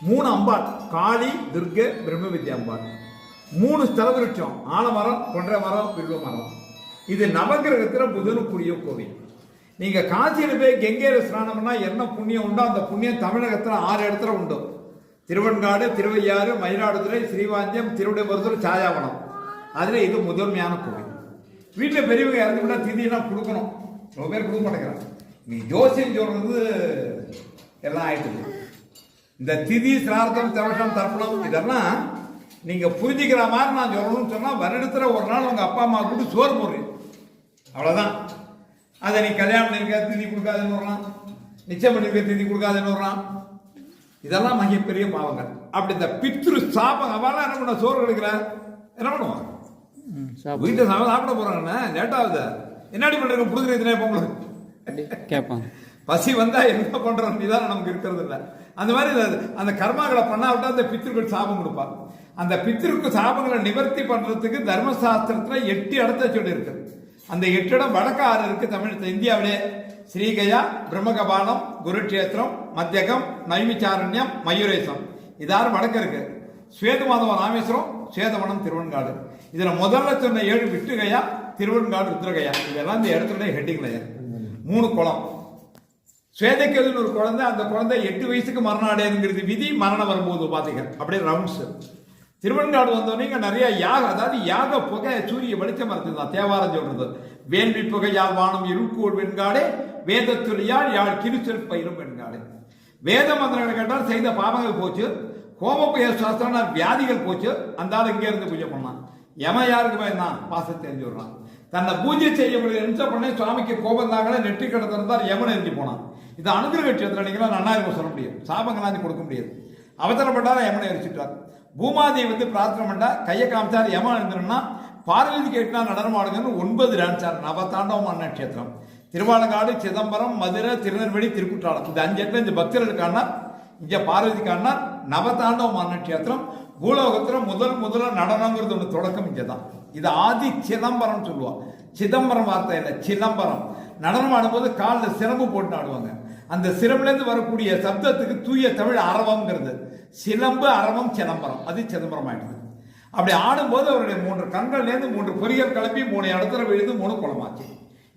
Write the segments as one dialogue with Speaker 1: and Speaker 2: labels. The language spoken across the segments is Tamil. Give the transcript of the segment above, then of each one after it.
Speaker 1: 3 அம்பாள், காளி, துர்கை, பிரம்ம வித்யா அம்பாள். 3 ஸ்தல விருட்சம், ஆலமரம், கொன்றை மரம், வில்வ மரம். இது நவகிரகத்தில் புதனுக்குரிய கோவில். நீங்க காசியில் போய் கங்கையில ஸ்நானம் பண்ணா என்ன புண்ணியம் உண்டோ அந்த புண்ணியம் தமிழகத்தில் 6 இடத்துல உண்டு. திருவெண்காடு, திருவையாறு, மயிலாடுதுறை, ஸ்ரீவாஞ்சியம், திருவிடைமருதூர், சாயாவனம். அதுல இது முதன்மையான கோவில். வீட்டில் பெரியவங்க இறந்து விட்டா திதியெல்லாம் கொடுக்கணும். ரொம்ப பேர் கொடுக்க மாட்டேங்கிறாங்க. நீ ஜோசியம் சொல்றது எல்லாம் ஆயிடுது. இந்த திதி, சிரார்த்தம், தவசம், தர்ப்பணம் இதெல்லாம் நீங்க புரிஞ்சுக்கிற மாதிரி நான் சொல்லணும்னு சொன்னா வருடத்துல ஒரு நாள் உங்க அப்பா அம்மா கூட சோறு போடுறேன், அவ்வளவுதான். அதை நீ கல்யாணம் பண்ணிருக்க திதி கொடுக்காதுன்னு வர்றான், நிச்சயம் பண்ணிருக்க திதி கொடுக்காதுன்னு வர்றான். இதெல்லாம் மிகப்பெரிய பாவங்கள். அப்படி இந்த பித்ரு சாபம் அவெல்லாம் என்ன பண்ண சோறு கிடைக்கிற என்ன பண்ணுவான்? வீட்டை சாப்பிட போறாங்கண்ணா, லேட்டாகுது, என்னடி பண்றீங்க புடுங்குறதுனே பொங்கலுக்கு கேட்பாங்க. பசி வந்தா என்ன பண்றோம் இதான் நமக்கு இருக்கிறது இல்லை. அந்த மாதிரி அந்த கர்மாக்களை பண்ணாவிட்டா அந்த பித்திருக்கள் சாபம் கொடுப்பாங்க. அந்த பித்திருக்கு சாபங்களை நிவர்த்தி பண்றதுக்கு தர்மசாஸ்திரத்துல 8 இடத்த சொல்லி இருக்கு. அந்த 8 இடம் வடக்கு 6 இருக்கு தமிழ் இந்தியாவிலே. ஸ்ரீகயா, பிரம்மகபாலம், குருட்சேத்திரம், மத்தியகம், நைமிச்சாரண்யம், மயூரேசம். இதாறு வடக்கு இருக்கு. ஸ்வேதமாதவ ராமேஸ்வரம், ஸ்வேதவனம், திருவெண்காடு. இதுல முதல்ல சொன்ன 7 விட்டுகையா, திருவெண்காடு, ருத்ரகையா. இதெல்லாம் இந்த இடத்துல ஹெட்டிங்ல 3 குளம். ஸ்வேதக்கேதுன்னு ஒரு குழந்தை, அந்த குழந்தை 8 வயசுக்கு மரணம் அடையுங்கிறது விதி. மரணம் வரும்போது பாத்தீங்க அப்படியே ரவுண்ட்ஸ். திருவெண்காடு வந்தோடனே நிறைய யாக, அதாவது யாக புகை, சூரிய வெளிச்சம் இருக்குதான் தேவாரம் சொல்றது. வேள்வி புகை யாழ் வானம் இருக்கூர் வெண்காடே, வேதத்துளியால் யாழ் கிருச்சல் பயிரும் வெண்காடே. வேத மந்திரங்களை கேட்டால் செய்த பாவங்கள் போச்சு, கோமப்பய சாஸ்திரம் வியாதிகள் போச்சு. அந்த ஆள் இங்கே இருந்து பூஜை பண்ணான். யம யாருக்கு பயந்தான்? பாசத்தை தெரிஞ்சு விடுறான். தன்னை பூஜை செய்ய முடியல பண்ண சுவாமிக்கு கோபம் தாங்களே நெற்றி கிடத்திருந்தால் யமன் எரிஞ்சு போனான். இது அனுகிரக கட்சியத்தில் நீங்களா நல்லா இருக்கும் சொல்ல முடியும், சாபங்களாந்து கொடுக்க முடியாது. அவசரப்பட்டார யமனை எரிச்சிட்டார். பூமாதேவி வந்து பிரார்த்தனை பண்ணா, கையை காமிச்சார். யமன் எழுந்துருன்னா பார்வதி கேட்டா நடனமாடுங்கன்னு 9 டான்ஸார். நவதாண்டவமான நட்சத்திரம். திருவாலங்காடு, சிதம்பரம், மதுரை, திருநெல்வேலி, திருக்குற்றாலம். இந்த 5 இடத்துல இந்த பக்தர்களுக்கான இங்க பார்வதிக்கான நவதாண்டவமான நட்சத்திரம். பூலோகத்துல முதல்ல நடனங்கிறது ஒன்று தொடக்கம் இங்கதான். இது ஆதி சிதம்பரம் சொல்லுவான். சிதம்பரம் வார்த்தை இல்லை, சிதம்பரம். நடனம் ஆடும்போது காலில் சிரம்பு போட்டு ஆடுவாங்க. அந்த சிரம்புலேருந்து வரக்கூடிய சப்தத்துக்கு தூய தமிழ் அரவம்ங்கிறது. சிலம்பு, அரவம், சிதம்பரம். அது சிதம்பரம் ஆயிடுது. அப்படி ஆடும்போது அவருடைய 3 கண்கள்லேருந்து 3 பொறிகள் கிளப்பி 3 இடத்துல விழுந்து 3 குளமாச்சு.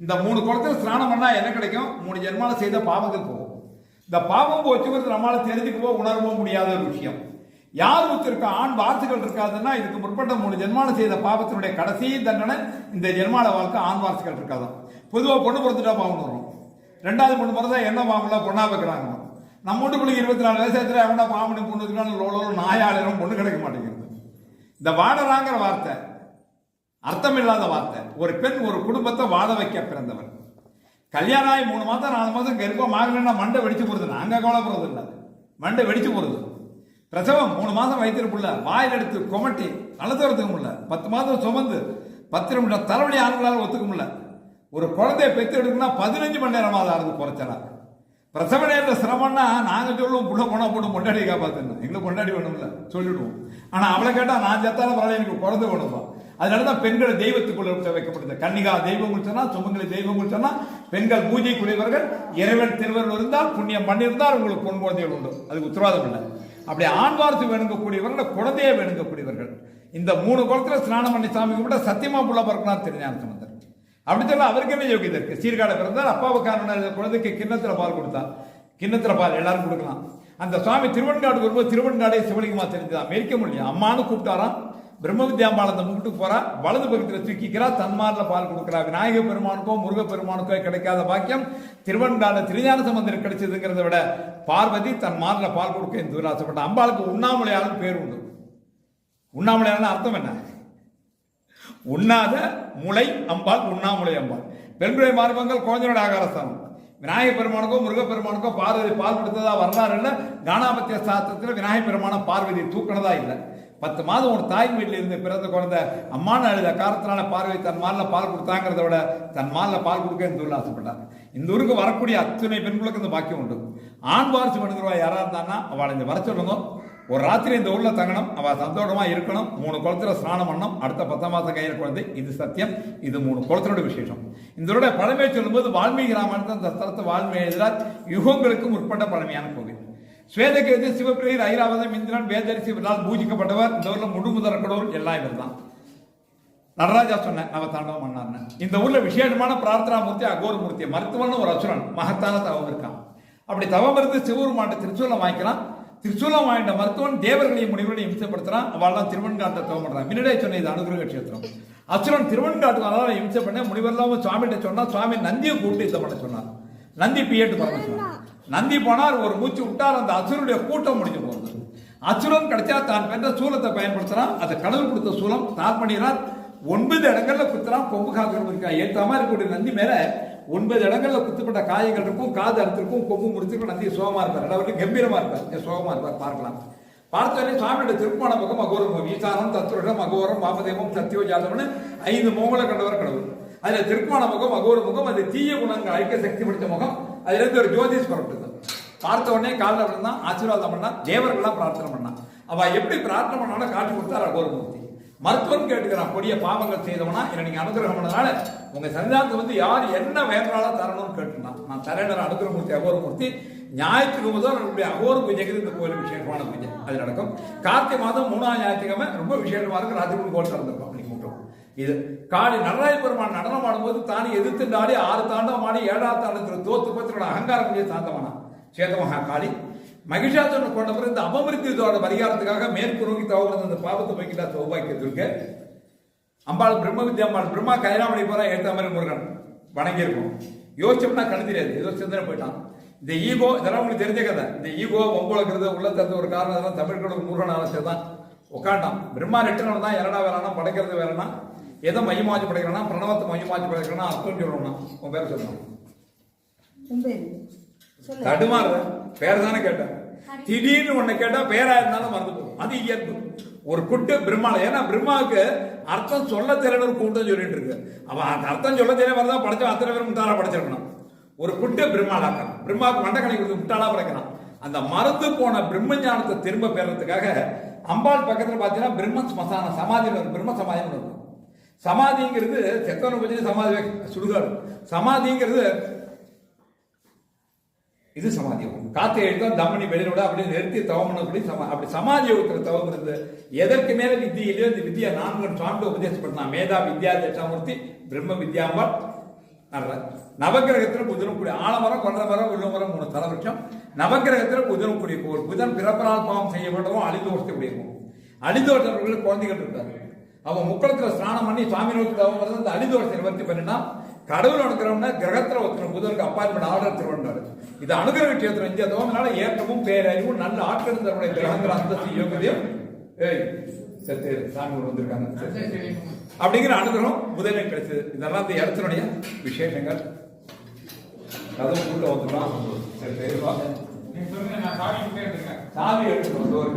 Speaker 1: இந்த 3 குளத்துல ஸ்நானம் பண்ணா என்ன கிடைக்கும்? 3 ஜென்மால செய்த பாவங்கள் போகும். இந்த பாவம் போச்சுங்கிறது நம்மளால தெரிஞ்சுக்கவோ உணரவோ முடியாத ஒரு விஷயம். யார் ஒருத்தருக்கு ஆண் வாரிசுகள் இருக்காதுன்னா இதுக்கு முற்பட்ட 3 ஜென்மால செய்த பாவத்தினுடைய கடைசி தண்டனை இந்த ஜென்மால வாழ்க்கை ஆண் வாரிசுகள் இருக்காதான். பொதுவாக பொண்ணு பிறந்துட்டா பாவம் வரும். 2வது பொண்ணு பிறந்தா என்ன பாவம்லாம் பொண்ணா வைக்கிறாங்க. நம்ம வீட்டுக்குள்ள 24 வயசுல எவனா பாவனி பொண்ணு லோலோ நாயாளரும் பொண்ணு கிடைக்க மாட்டேங்கிறது. இந்த வாடறாங்கிற வார்த்தை அர்த்தம் இல்லாத வார்த்தை. ஒரு பெண் ஒரு குடும்பத்தை வாழ வைக்க பிறந்தவர். கல்யாணம் ஆகி 3 மாதம் 4 மாதம் கர்ப்பம் ஆகலன்னா மண்டை வெடிச்சு போறது. நாங்க கவலைப்படுறது இல்லை, மண்டை வெடிச்சு போறது. பிரசவம் 3 மாதம் வயிற்றுக்குள்ள வாயில் எடுத்து கொமட்டி அழுத்துறதுக்கு முடியல. 10 மாதம் சுமந்து 10 நிமிடம் தலைவலி ஆண்களால் ஒத்துக்க முடியல. ஒரு குழந்தைய பெற்று எடுக்கணும்னா 15 மணி நேரமாவது ஆகுது குறைச்சலா. பிரசவ நேரத்தில் சிரமம்னா நாங்க சொல்லுவோம் புள்ள போனா போட்டு கொண்டாடி காப்பாத்தணும், எங்களுக்கு கொண்டாடி வேணும்ல சொல்லிடுவோம். ஆனா அவளை கேட்டா நான் செத்தாலும் பரவாயில்ல எனக்கு குழந்தை வேணுமா. அதனாலதான் பெண்களை தெய்வத்துக்குள்ள வைக்கப்படுது. கன்னிகா தெய்வங்கள் சொன்னா, சுமங்கலி தெய்வங்கள் சொன்னா, பெண்கள் பூஜைக்குரியவர்கள். இறைவன் திருவருள் இருந்தால், புண்ணியம் பண்ணியிருந்தால் உங்களுக்கு பொன் குழந்தைகள் உண்டு, அதுக்கு உத்தரவாதம் இல்லை. அப்படி ஆண் வாரிசு வேணுங்கக்கூடியவர்கள், குழந்தையை வேணுங்கக்கூடியவர்கள். இந்த 3 குளத்துல ஸ்நானம் பண்ணி சாமி கும்பிட்ட சத்தியமா புள்ள பிறக்கணும் திருஞான சம்பந்தர். அப்படி சொல்ல அவருக்கு என்ன யோகியதை இருக்கு? சீர்காழ பிறந்தார், அப்பாவுக்கான குழந்தைக்கு கிண்ணத்துல பால் கொடுத்தா. கிண்ணத்துல பால் எல்லாரும் கொடுக்கலாம். அந்த சுவாமி திருவெண்காடு வரும்போது திருவெண்காடே சிவலிங்கமா தெரிஞ்சுதான் மெரிக்க முடியும். அம்மானு கூப்பிட்டாராம். பிரம்ம வித்யாம்பாளத்தை முன்னிட்டு போறா, வலது பக்கத்தில் தூக்கிக்கிறா, தன்மாரில் பால் கொடுக்குறா. விநாயக பெருமானுக்கோ முருக பெருமானுக்கோ கிடைக்காத பாக்கியம் திருவெண்காடு திருஞான சம்பந்தர் கிடைச்சதுங்கிறத விட பார்வதி தன் மாரில் பால் கொடுக்க இந்த ஆசைப்பட்ட. அம்பாளுக்கு உண்ணாமலையாளன் பேர் உண்டு. உண்ணாமலையாளன் அர்த்தம் என்ன? உண்ணாத முளை அம்பாள், உண்ணாமுலை அம்பாள். பெண்களுடைய மார்பங்கள் குழந்தையோட ஆகாரஸ்தானம். விநாயக பெருமானுக்கோ முருக பெருமானுக்கோ பார்வதி பால் கொடுத்ததா வரலாறு இல்லை. கானாபத்திய சாஸ்திரத்தில் விநாயக பெருமான பார்வதி தூக்கினதா இல்லை. 10 மாதம் ஒரு தாய் வீட்டில் இருந்து பிறந்த குழந்தை அம்மான அழுத காரணத்தினால பார்வதி தன் மாலில் பால் கொடுத்தாங்கிறத விட தன் மாலில் பால் கொடுக்க இந்த ஊரில் ஆசைப்பட்டாங்க. இந்த ஊருக்கு வரக்கூடிய அத்தனை பெண்களுக்கு இந்த பாக்கியம் உண்டு. ஆண் வாரிசு பண்ணுறவா யாராக இருந்தாங்கன்னா அவளை இந்த வர சொல்லுங்க. ஒரு ராத்திரி இந்த ஊரில் தங்கணும், அவள் சந்தோஷமா இருக்கணும். 3 குளத்துல ஸ்நானம் பண்ணணும். அடுத்த 10 மாதம் கையில் குழந்தை. இது சத்தியம். இது 3 குளத்தினோட விசேஷம். இந்த பழமையை சொல்லும்போது வால்மீகி ராமாயணத்தை அந்த ஸ்தலத்தை வால்மீகி எழுதினார். யுகங்களுக்கு முற்பட்ட பழமையான கோவில். ஸ்வேதகேது, சிவபிரியர், ஐராவதம், இந்திரன், வேதரிசி இவரால் பூஜிக்கப்பட்டவர். இந்த ஊர்ல முழுமுதற கடவுள் எல்லாம் இவர் தான். நடராஜா சொன்ன நவதாண்டவம் பண்ணார்னு. இந்த ஊர்ல விசேஷமான பிரார்த்தனா மூர்த்தி அகோர மூர்த்தி. மருத்துவன் ஒரு அசுரன் மகத்தான தவம் இருக்கான். அப்படி தவம் இருந்து சிவபெருமாண்ட திருச்சூலம் வாங்கிக்கலாம். திருச்சூலம் வாங்கிட்ட மருத்துவன் தேவர்களையும் முனிவர்களையும் இம்சப்படுத்துறான். அவள்லாம் திருவன்காட்டை தவம் பண்றான். முன்னாடியே சொன்ன இது அனுகிரக கஷேத்திரம். அசுரன் திருவன்காட்டுக்கு அதனால இம்சை பண்ண முனிவர்லாம் சுவாமிகிட்ட சொன்னா சுவாமி நந்தியை கூப்பிட்டு இதை பண்ண சொன்னார். நந்தி பியட்டு பண்ண சொன்னார். நந்தி போனார், ஒரு மூச்சு விட்டார், அந்த அசுரனுடைய கூட்டம் முடிஞ்சு போகுது. அசுரன் கிடைச்சா தான் பெற்ற சூலத்தை பயன்படுத்துறான். அதை கடவுள் கொடுத்த சூலம் தான் பண்ணிடுறார். 9 இடங்கள்ல குத்துறான். கொம்பு காக்கள் இருக்கா ஏத்தாம இருக்கக்கூடிய நந்தி மேல 9 இடங்கள்ல குத்துப்பட்ட காயங்கள் இருக்கும், காது அறுத்திருக்கும், கொம்பு முடிச்சிருக்கும். நந்தி சோகமா இருப்பார், அதாவது கம்பீரமா இருப்பார், சோகமா இருப்பார். பார்க்கலாம். பார்த்தோன்னே சுவாமியோட திருப்பான பக்கம் அகோரம், ஈசானம், தத்துரம், அகோரம், வாமதேவம், சத்தியோ ஜாதவன்னு 5 முகங்களை கண்டவர் கடவுள். அதுல திருப்பான முகம் அகோர முகம், அது தீய குணங்கள் அழிக்க சக்தி படுத்த முகம். அதுல இருந்து ஒரு ஜோதிஷ் புறப்பட்டது. பார்த்த உடனே காலில் விழுந்தான், ஆசீர்வாதம் பண்ணா, தேவர்கள்லாம் பிரார்த்தனை பண்ணான். அவ எப்படி பிரார்த்தனை பண்ணாலும் காட்டி கொடுத்தார் அகோரமூர்த்தி. மருத்துவம் கேட்டுக்கிறான், கொடிய பாவங்கள் செய்தவனா இல்லை நீங்க அனுகிரகம் பண்ணதுனால உங்க சன்னிதானத்தை வந்து யார் என்ன வேண்டாலும் தரணும்னு கேட்டுனான். நான் தரேன் அனுகிரகமூர்த்தி அகோரமூர்த்தி. ஞாயிற்றுக்கு முதல் நம்முடைய அகோர பூஜைக்கு இந்த கோயில் விசேஷமான பூஜை அது நடக்கும். கார்த்திகை மாதம் 3ஆம் ஞாயிற்றுக்கிழமை ரொம்ப விசேஷமா இருக்கு. ராத்திரி கோயில் திறந்திருக்கும். அப்படி கூட்டம் இது காளி நடராஜ பெருமான் நடனம் ஆடும்போது தானே எதிர்த்து ஆடி 6 தாண்டவம் ஆடி 7ஆம் தாண்டத்தில் தோத்து பத்திரோட அகங்காரம் கூடிய சாந்தமானா சேதமகா காளி. மகிஷாசுரன் கொண்ட பிறகு இந்த அபமிருத்தியோட பரிகாரத்துக்காக மேற்கு நோக்கி தவறு இந்த பாவத்தை போய்கிட்டா சௌபாக்கியத்திற்கு அம்பாள் பிரம்ம வித்யா அம்பாள் பிரம்மா கைலாமணி போற ஏற்ற மாதிரி முருகன் வணங்கி இருக்கும். யோசிச்சோம்னா கண் தெரியாது, ஏதோ சிந்தனை போயிட்டான். இந்த ஈகோ இதெல்லாம் உங்களுக்கு தெரிஞ்ச கதை. இந்த ஈகோ ஒம்புழக்கிறது உள்ள தந்த ஒரு காரணம் இதெல்லாம் தமிழ்கடவுள் முருகன் ஆலோசனை தான் உட்காண்டான். பிரம்மா ரெட்டுனவன் தான் இரடா வேலைனா படைக்கிறது வேலைனா எதை மையமாச்சு படைக்கிறனா பிரணவத்தை மையமாச்சு படைக்கிறனா அர்த்தம் சொல்லணும்னா உன் பேர் சொல்லணும். தடுமாறு பேர் தானே கேட்டேன். திடீர்னு ஒண்ணு கேட்டா பேரா இருந்தாலும் மறந்து போகும். அது இயல்பு. ஒரு குட்டு பிரம்மால, ஏன்னா பிரம்மாவுக்கு அர்த்தம் சொல்ல தெரியல ஒரு கூட்டம் சொல்லிட்டு இருக்கு. அவன் அந்த அர்த்தம் சொல்ல தெரிய வரதான் படைச்சவன் அத்தனை பேரும் முட்டாளா படைச்சிருக்கணும். ஒரு குட்டு பிரம்மாளாக்கான். பிரம்மாவுக்கு மண்டக்கணி கொடுத்து முட்டாளா படைக்கிறான். அந்த மறந்து போன பிரம்ம ஞானத்தை திரும்ப பெறதுக்காக அம்பாள் பக்கத்துல பாத்தீங்கன்னா பிரம்ம ஸ்மசான சமாதி பிரம்ம சமாதின்னு இருக்கும். சமாதிங்கிறது செத்தவனை பற்றி சமாதி சுடுகாடு. சமாதிங்கிறது இது சமாதி யோகம். காத்து எழுத்தா தமனி வெளியோட அப்படியே நிறுத்தி தவம் அப்படி அப்படி சமாதி யோகத்தில் தவம் இருந்து எதற்கு மேல வித்தியிலே இந்த வித்யா 4 சான்று உபதேசப்பட்டான். மேதா வித்யா தட்சாமூர்த்தி பிரம்ம வித்யாம்பாள் நவகிரகத்தில் புதனும் கூடிய ஆலமரம், கொன்ற மரம், வில்லுமரம் 3 தலவருஷம். நவகிரகத்தில் புதனும் கூடிய கோவில். புதன் பிறப்பனால் பாவம் செய்யப்பட்டவும் அழிதோஷத்தை உடையவும். அழிதோஷவர்களுக்கு குழந்தைகள் இருக்காரு. அவன் முக்களத்தில் ஸ்நானம் பண்ணி சுவாமி நோக்கி தவம் வந்து அந்த அழிதோஷத்தை நிவர்த்தி பண்ணினா கடவுள் அனுகிரகம்னா கிரகத்தில் ஒருத்தர் புதனுக்கு அப்பாயின்மெண்ட் ஆர்டர் திருவண்ணாரு. இது அனுகிரக கஷேத்திரம். இந்திய தோமனால ஏற்றமும் பேரறிவும் நல்ல ஆட்கள் தன்னுடைய கிரகங்கள் அந்தஸ்து யோகதையும் சாமி வந்திருக்காங்க அப்படிங்கிற அனுகிரகம் புதனை கிடைச்சது. இதெல்லாம் இந்த இடத்தினுடைய விசேஷங்கள். கதவு கூட்ட வந்துடலாம். சாமி எடுத்துக்கணும்.